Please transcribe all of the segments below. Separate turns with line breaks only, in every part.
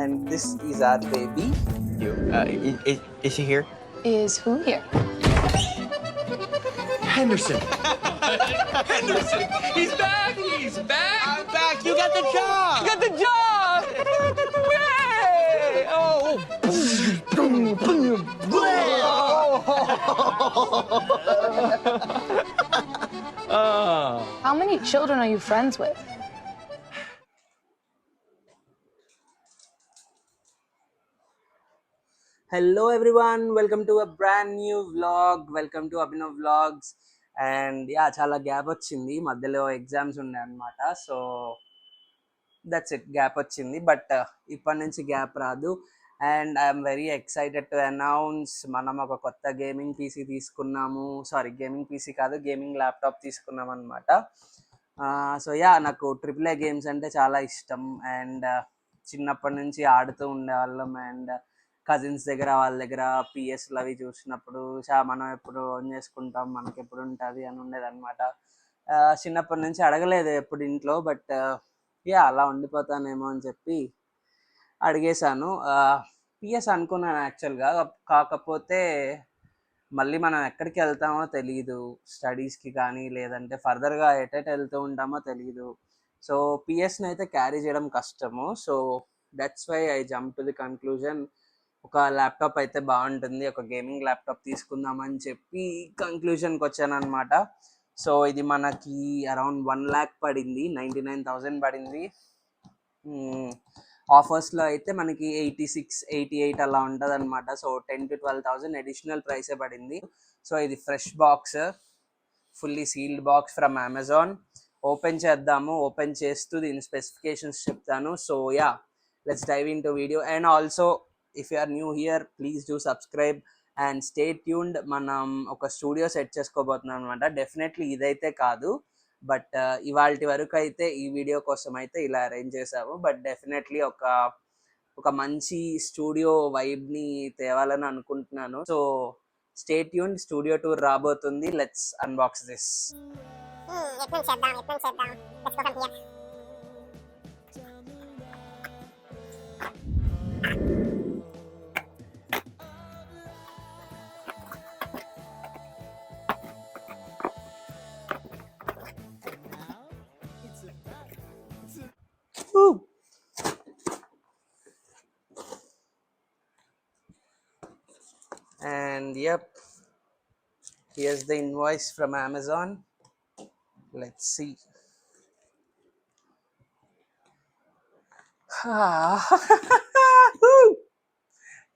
And this is our baby.
Is she here?
Is who here?
Henderson.
Henderson! He's back! He's back!
I'm back. You got the job.
You got the job! Yay! Oh!
How many children are you friends with?
Hello everyone, welcome to a brand new vlog. Welcome to Abhinav Vlogs. And yeah, చాలా gap వచ్చింది, మధ్యలో exams ఉండే అనమాట. So that's it, gap వచ్చింది. But ఇప్పటి నుంచి gap రాదు. And I'm very excited to announce, మనం ఒక కొత్త గేమింగ్ పీసీ తీసుకున్నాము. సారీ, గేమింగ్ పీసీ కాదు, గేమింగ్ ల్యాప్టాప్ తీసుకున్నాం అనమాట. సో యా, నాకు AAA గేమ్స్ అంటే చాలా ఇష్టం. అండ్ చిన్నప్పటి నుంచి ఆడుతూ ఉండేవాళ్ళం. అండ్ కజిన్స్ దగ్గర, వాళ్ళ దగ్గర పిఎస్లు అవి చూసినప్పుడు మనం ఎప్పుడు ఆన్ చేసుకుంటాం, మనకి ఎప్పుడు ఉంటుంది అని ఉండేది అనమాట. చిన్నప్పటి నుంచి అడగలేదు ఎప్పుడు ఇంట్లో. బట్ యా, అలా ఉండిపోతానేమో అని చెప్పి అడిగేశాను. పిఎస్ అనుకున్నాను యాక్చువల్గా. కాకపోతే మళ్ళీ మనం ఎక్కడికి వెళ్తామో తెలియదు, స్టడీస్కి కానీ లేదంటే ఫర్దర్గా ఎటెట్ వెళ్తూ ఉంటామో తెలియదు. సో పిఎస్ని అయితే క్యారీ చేయడం కష్టము. So that's why I jump to the conclusion, ఒక ల్యాప్టాప్ అయితే బాగుంటుంది, ఒక గేమింగ్ ల్యాప్టాప్ తీసుకుందామని చెప్పి కంక్లూజన్కి వచ్చాను అనమాట. సో ఇది మనకి అరౌండ్ 1 lakh పడింది, 99,000 పడింది. ఆఫర్స్లో అయితే మనకి 86, 88 అలా ఉంటుంది అనమాట. సో 10 to 12,000 అడిషనల్ ప్రైసే పడింది. సో ఇది fresh box, fully sealed box from Amazon. Open చేద్దాము. ఓపెన్ చేస్తూ దీని స్పెసిఫికేషన్స్ చెప్తాను. So ya, let's dive in to video. And also if you are new here, please do subscribe and stay tuned. మనం ఒక studio set చేసుకోబోతున్నాం అనమాట. Definitely ఇదైతే కాదు, బట్ ఇవాల్టి వరకు అయితే ఈ వీడియో కోసం అయితే ఇలా అరేంజ్ చేసాము. బట్ డెఫినెట్లీ ఒక మంచి స్టూడియో వైబ్ని తేవాలని అనుకుంటున్నాను. So stay tuned, studio tour రాబోతుంది. Let's unbox this. And yep, here's the invoice from Amazon. Let's see.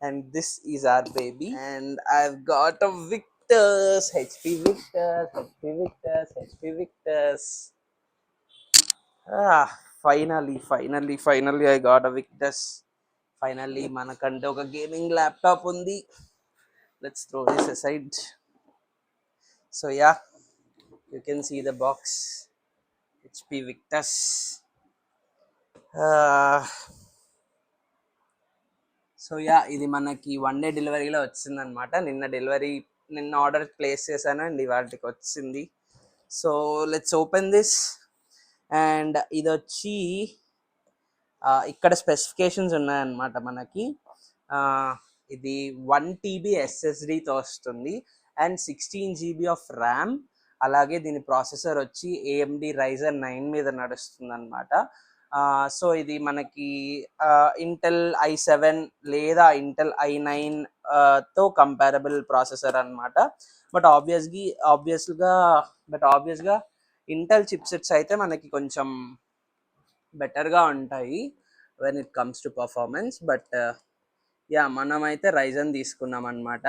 And this is our baby. And I've got a Victus, HP Victus, HP Victus, HP Victus. Finally I got a Victus. Finally మనకంటే ఒక gaming laptop ఉంది. Let's throw this aside. So yeah, you can see the box, HP Victus. So yeah, ఇది మనకి 1 day డెలివరీలో వచ్చిందనమాట. నిన్న order place చేశాను and ఇవాళకి వచ్చింది. So let's open this. And ఇది వచ్చి ఇక్కడ స్పెసిఫికేషన్స్ ఉన్నాయన్నమాట మనకి. ఇది 1 TB SSDతో వస్తుంది అండ్ 16 GB ఆఫ్ ర్యామ్. అలాగే దీని ప్రాసెసర్ వచ్చి AMD Ryzen 9 మీద నడుస్తుంది అనమాట. సో ఇది మనకి ఇంటెల్ i7 లేదా ఇంటెల్ i9 తో కంపారబుల్ ప్రాసెసర్ అనమాట. బట్ ఆబ్వియస్గా ఇంటెల్ చిప్సెట్స్ అయితే మనకి కొంచెం బెటర్గా ఉంటాయి when it comes to performance. But yeah, మనమైతే రైజన్ తీసుకున్నాం అనమాట.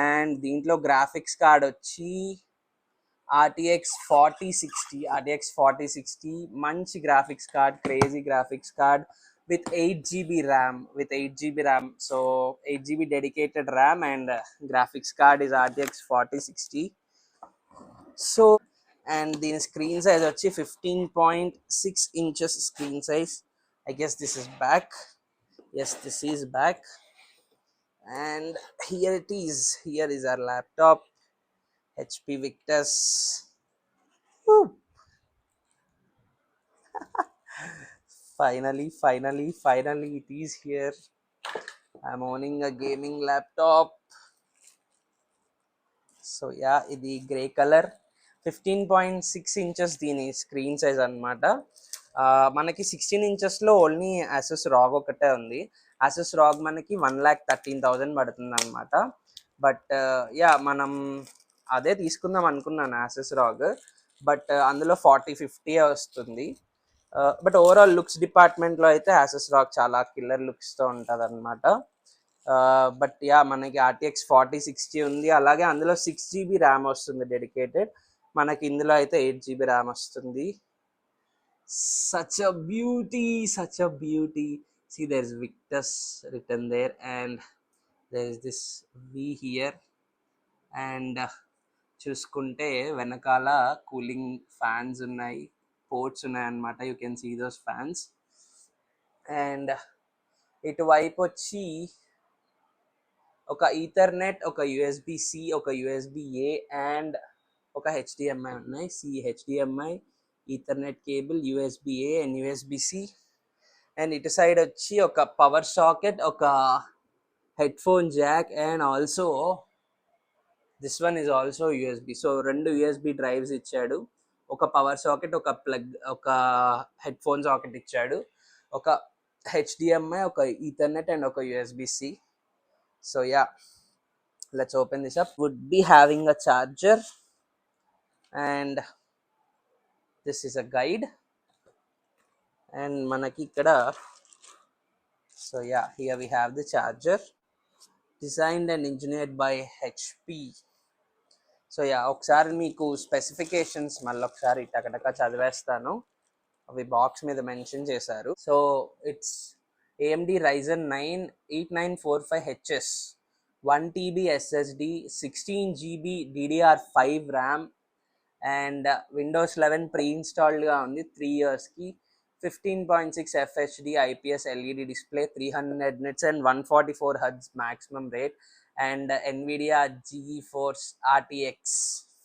అండ్ దీంట్లో గ్రాఫిక్స్ కార్డ్ వచ్చి RTX 4060, మంచి graphics card, crazy graphics card with 8 GB RAM. So 8 GB dedicated RAM and graphics card is RTX 4060. So and the screen size వచ్చి 15.6 inches screen size. I guess this is back. Yes, this is back. And here it is. Here is our laptop, HP Victus. Finally, it is here. I'm owning a gaming laptop. So yeah ఇది grey colour 15.6 inches దీని screen size అనమాట. మనకి 16 ఇంచెస్లో only Asus raag ఒకటే ఉంది. Asus raag మనకి 1,13,000 పడుతుంది అనమాట. But yeah మనం అదే తీసుకుందాం అనుకున్నాను ఆసూస్ రాగ్. బట్ అందులో 40-50 వస్తుంది. బట్ ఓవరాల్ లుక్స్ డిపార్ట్మెంట్లో అయితే ఆసూస్ రాగ్ చాలా కిల్లర్ లుక్స్తో ఉంటుంది అనమాట. బట్ యా మనకి RTX 4060 ఉంది. అలాగే అందులో 6GB ర్యామ్ వస్తుంది డెడికేటెడ్. మనకి ఇందులో అయితే 8GB ర్యామ్ వస్తుంది. Such a beauty. See, there's Victus written there and there's this V here. And చూసుకుంటే వెనకాల కూలింగ్ ఫ్యాన్స్ ఉన్నాయి, పోర్ట్స్ ఉన్నాయి అన్నమాట. You can see those fans. And ఇటువైపు వచ్చి ఒక ఈథర్నెట్, ఒక USB-C, ఒక USB-A అండ్ ఒక HDMI ఉన్నాయి. HDMI, Ethernet cable, USB-A and USB-C. And ఇటు సైడ్ వచ్చి ఒక పవర్ సాకెట్, ఒక headphone Jack and also this one is also USB. So 2 USB drives ఇచ్చాడు. ఒక పవర్ సాకెట్, ఒక ప్లగ్, ఒక హెడ్ఫోన్ సాకెట్ ఇచ్చాడు. ఒక HDMI, ఒక ఈథర్నెట్ అండ్ ఒక USB-C. So yeah, let's open this up. Would be having a charger and this is a guide. And manaki ikkada, so yeah, here we have the charger, designed and engineered by HP. So yeah, ఒకసారి మీకు specifications మళ్ళీ ఒకసారి టకటక చదివేస్తాను. అవి box మీద mention చేశారు. So it's AMD Ryzen 9 8945HS, 1TB SSD, 16GB DDR5 RAM and Windows 11 ప్రీ-ఇన్స్టాల్డ్గా ఉంది 3 yearsకి. 15.6 FHD IPS LED display, 300 nits and 144 Hz maximum rate and NVIDIA GeForce RTX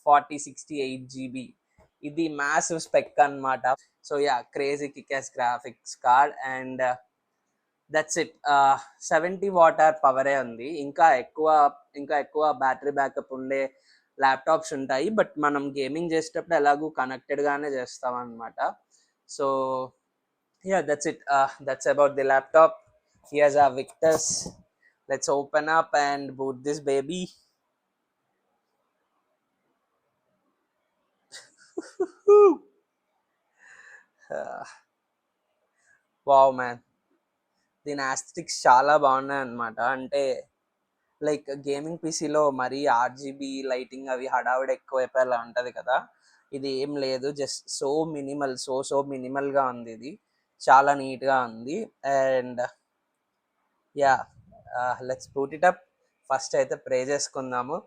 4060 8GB. ఇది మ్యాసివ్ స్పెక్ అన్నమాట. So yeah, crazy kick-as graphics card and that's it. 70 watt పవరే ఉంది. ఇంకా ఎక్కువ battery backup ఉండే laptops ఉంటాయి. But మనం gaming చేసేటప్పుడు ఎలాగూ కనెక్టెడ్గానే చేస్తాం అనమాట. So yeah, that's it. That's about the laptop. Here's our Victus. Let's open up and boot this baby. Wow man, దీని ఆస్థెటిక్స్ చాలా బాగున్నాయి అన్నమాట. అంటే లైక్ గేమింగ్ పీసీలో మరీ RGB లైటింగ్ అవి హడావిడి ఎక్కువైపోయేలా ఉంటుంది కదా. ఇది ఏం లేదు, జస్ట్ సో మినిమల్గా ఉంది. ఇది చాలా నీట్గా ఉంది. And yeah, let's boot it up. First అయితే ప్రే చేసుకుందాము.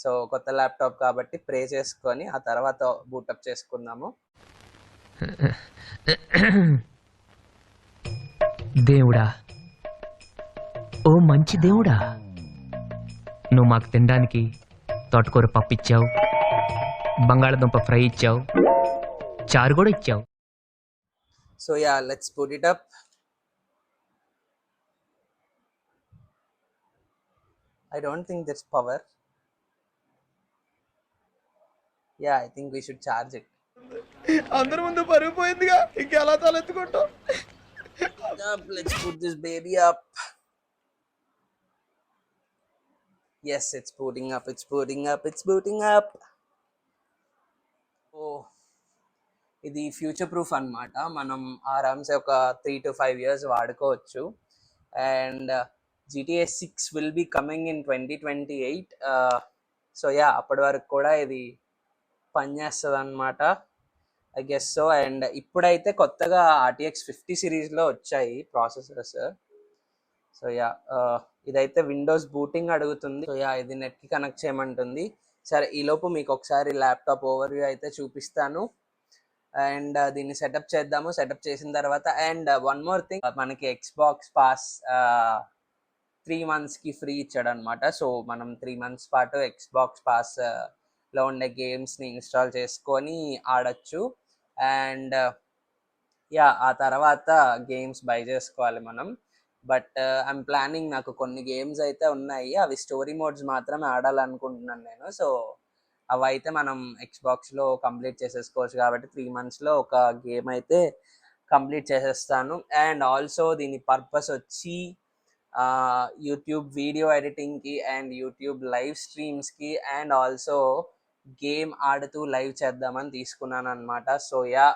సో కొత్త ల్యాప్టాప్ కాబట్టి ప్రే చేసుకొని ఆ తర్వాత బూటప్ చేసుకుందాము.
దేవుడా, ఓ మంచి దేవుడా, నువ్వు మాకు తినడానికి తోటకూర పప్పు ఇచ్చావు, బంగాళదుంప ఫ్రై ఇచ్చావు, చారు కూడా ఇచ్చావు.
So ya, let's put it up. I don't think there's power. Yeah, I think we should charge it.
అందరి ముందు పరుగు పోయిందిగా, ఇంకెలా తలెత్తుకుంటాం.
Let's put this baby up. Yes, it's booting up. Oh, ఇది ఫ్యూచర్ ప్రూఫ్ అన్నమాట. మనం ఆరామ్సే ఒక 3 to 5 years వాడుకోవచ్చు. And GTA 6 will be coming in 2028. So yeah, అప్పటి వరకు కూడా ఇది పనిచేస్తుంది అన్నమాట, ఐ గెస్ సో. అండ్ ఇప్పుడైతే కొత్తగా RTX 50 సిరీస్లో వచ్చాయి ప్రాసెసర్స్. సో యా, ఇదైతే విండోస్ బూటింగ్ అడుగుతుంది. సో యా, ఇది నెట్కి కనెక్ట్ చేయమంటుంది. సరే, ఈలోపు మీకు ఒకసారి ల్యాప్టాప్ ఓవర్వ్యూ అయితే చూపిస్తాను. అండ్ దీన్ని సెటప్ చేద్దాము. సెటప్ చేసిన తర్వాత అండ్ వన్ మోర్ థింగ్, మనకి Xbox Pass 3 monthsకి ఫ్రీ ఇచ్చాడు అనమాట. సో మనం 3 months పాటు Xbox Pass లో ఉండే గేమ్స్ని ఇన్స్టాల్ చేసుకొని ఆడచ్చు. అండ్ యా ఆ తర్వాత గేమ్స్ బై చేసుకోవాలి మనం. బట్ ఐఎమ్ ప్లానింగ్, నాకు కొన్ని గేమ్స్ అయితే ఉన్నాయి, అవి స్టోరీ మోడ్స్ మాత్రమే ఆడాలనుకుంటున్నాను నేను. సో అవైతే మనం ఎక్స్బాక్స్లో కంప్లీట్ చేసేసుకోవచ్చు కాబట్టి 3 monthsలో ఒక గేమ్ అయితే కంప్లీట్ చేసేస్తాను. అండ్ ఆల్సో దీని పర్పస్ వచ్చి యూట్యూబ్ వీడియో ఎడిటింగ్కి అండ్ యూట్యూబ్ లైవ్ స్ట్రీమ్స్కి అండ్ ఆల్సో గేమ్ ఆడుతూ లైవ్ చేద్దామని తీసుకున్నాను అనమాట. So yeah,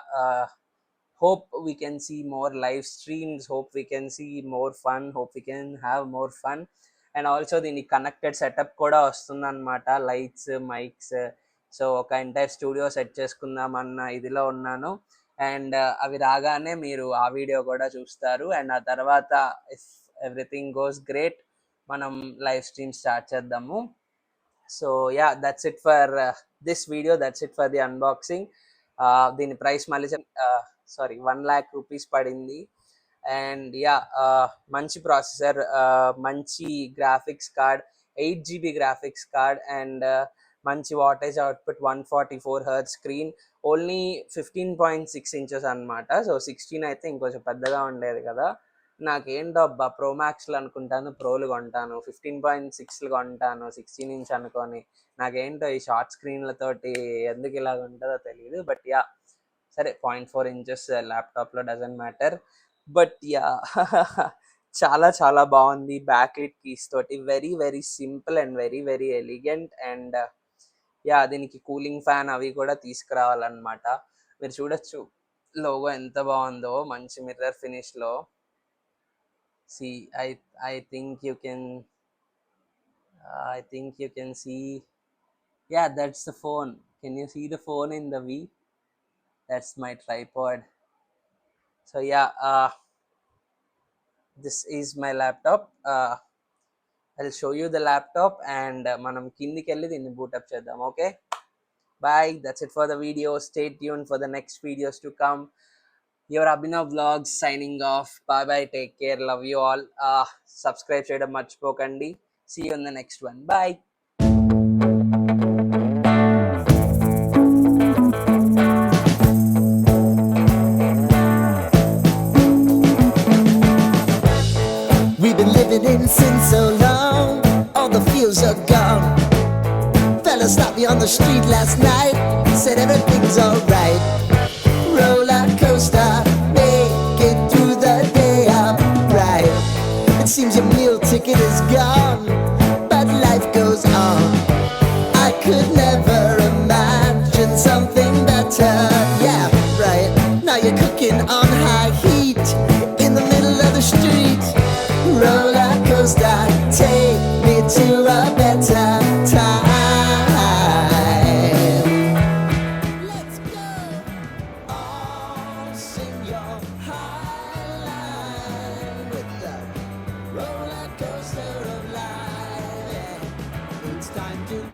hope we can see more live streams, hope we can see more fun, hope we can have more fun. And also దీనికి connected setup కూడా వస్తుంది అనమాట, lights, mics. So ఒక entire studio set చేసుకుందాం అన్న ఇదిలో ఉన్నాను. And అవి రాగానే మీరు ఆ వీడియో కూడా చూస్తారు. అండ్ ఆ తర్వాత ఇఫ్ ఎవ్రీథింగ్ గోస్ గ్రేట్ మనం లైవ్ స్ట్రీమ్ స్టార్ట్ చేద్దాము. So yeah, that's it for this video, that's it for the unboxing. దీని ప్రైస్ మళ్ళీ 1 lakh rupees పడింది. అండ్ యా, మంచి ప్రాసెసర్, మంచి graphics card, 8 GB graphics card and మంచి wattage output, 144 Hz screen, only 15.6 inches అనమాట. సో 16 అయితే ఇంకొంచెం పెద్దగా ఉండేది కదా. నాకేంటో అబ్బా, ప్రో మ్యాక్స్లు అనుకుంటాను, ప్రోలు కొంటాను, 15.6 కొంటాను, 16 inch అనుకొని. నాకేంటో ఈ షార్ట్ స్క్రీన్లతోటి ఎందుకు ఇలాగ ఉంటుందో తెలియదు. బట్ యా, సరే 0.4 inches ల్యాప్టాప్లో డజంట్ మ్యాటర్. బట్ యా చాలా చాలా బాగుంది. బ్యాక్లిట్ కీస్ తోటి very very simple and very very elegant. And yeah, దీనికి కూలింగ్ ఫ్యాన్ అవి కూడా తీసుకురావాలన్నమాట. మీరు చూడొచ్చు లోగో ఎంత బాగుందో, మంచి mirror ఫినిష్లో. See, I think you can see. Yeah, that's the phone. Can you see the phone in the V? That's my tripod. So yeah, this is my laptop. I'll show you the laptop and manam kindiki kelli dinni boot up cheddam. Okay, bye. That's it for the video. Stay tuned for the next videos to come. Your Abhinav Vlogs signing off. Bye bye, take care, love you all. Subscribe cheyadam marchipokandi. See you in the next one. Bye.
We've been living in sin so long, all the feels are gone. Fella stopped me on the street last night, said everything's alright. Roller coaster, make it through the day, alright. It seems your meal ticket is gone, but life goes on. I could never imagine something better. Yeah, right. Now you're cooking on high heat in the middle of the street. Roller coaster, take me to a better